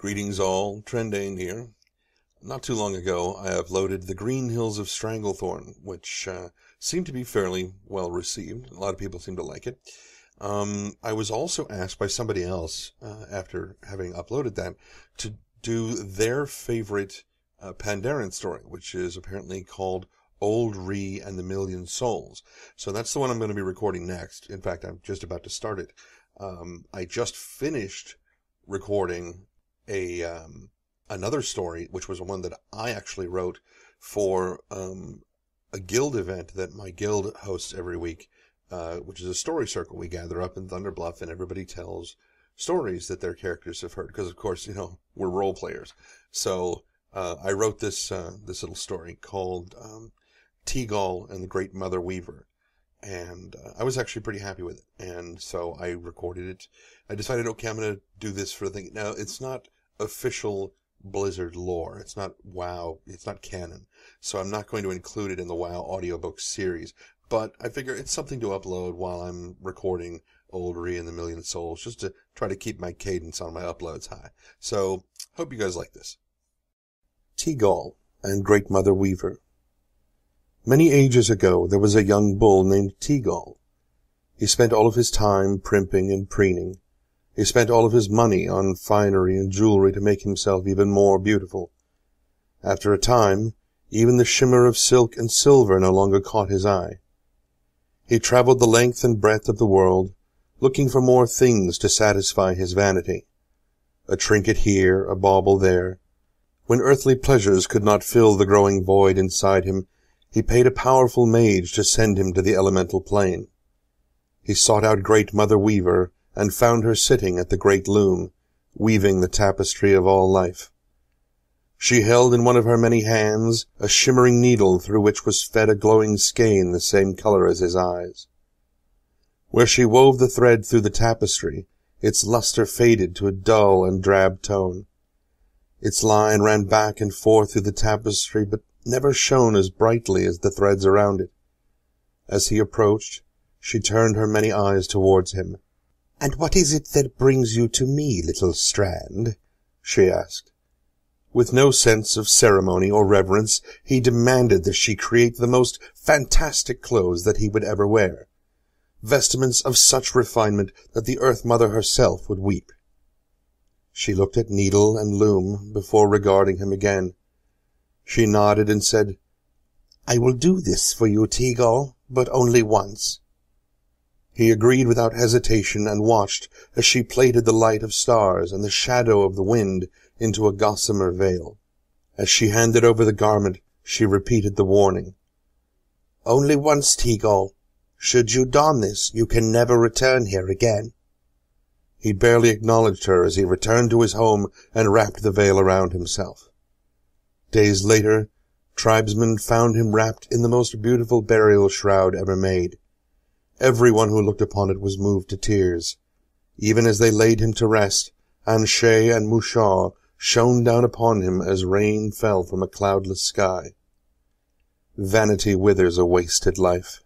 Greetings all, Trendane here. Not too long ago, I uploaded The Green Hills of Stranglethorn, which seemed to be fairly well received. A lot of people seem to like it. I was also asked by somebody else, after having uploaded that, to do their favorite Pandaren story, which is apparently called Old Ree and the Million Souls. So that's the one I'm going to be recording next. In fact, I'm just about to start it. I just finished recording another story, which was one that I actually wrote for a guild event that my guild hosts every week, which is a story circle. We gather up in Thunder Bluff and everybody tells stories that their characters have heard, because of course, we're role players. So I wrote this little story called Teegol and the Greatmother Weaver. And I was actually pretty happy with it. And so I recorded it. I decided, okay, I'm going to do this for the thing. Now, it's not official Blizzard lore. It's not WoW. It's not canon. So I'm not going to include it in the WoW Audiobook series. But I figure it's something to upload while I'm recording Old Ree and the Million Souls, just to try to keep my cadence on my uploads high. So, hope you guys like this. Teegol and Greatmother Weaver. Many ages ago, there was a young bull named Teegol. He spent all of his time primping and preening. He spent all of his money on finery and jewelry to make himself even more beautiful. After a time, even the shimmer of silk and silver no longer caught his eye. He traveled the length and breadth of the world, looking for more things to satisfy his vanity. A trinket here, a bauble there. When earthly pleasures could not fill the growing void inside him, he paid a powerful mage to send him to the elemental plane. He sought out Greatmother Weaver and found her sitting at the great loom, weaving the tapestry of all life. She held in one of her many hands a shimmering needle through which was fed a glowing skein the same color as his eyes. Where she wove the thread through the tapestry, its luster faded to a dull and drab tone. Its line ran back and forth through the tapestry, but never shone as brightly as the threads around it. As he approached, she turned her many eyes towards him. "And what is it that brings you to me, little strand?" she asked. With no sense of ceremony or reverence, he demanded that she create the most fantastic clothes that he would ever wear, vestments of such refinement that the Earth Mother herself would weep. She looked at needle and loom before regarding him again. She nodded and said, "I will do this for you, Teegol, but only once." He agreed without hesitation and watched as she plaited the light of stars and the shadow of the wind into a gossamer veil. As she handed over the garment, she repeated the warning. "Only once, Teegol. Should you don this, you can never return here again." He barely acknowledged her as he returned to his home and wrapped the veil around himself. Days later, tribesmen found him wrapped in the most beautiful burial shroud ever made. Everyone who looked upon it was moved to tears. Even as they laid him to rest, Anshe and Mushaw shone down upon him as rain fell from a cloudless sky. Vanity withers a wasted life.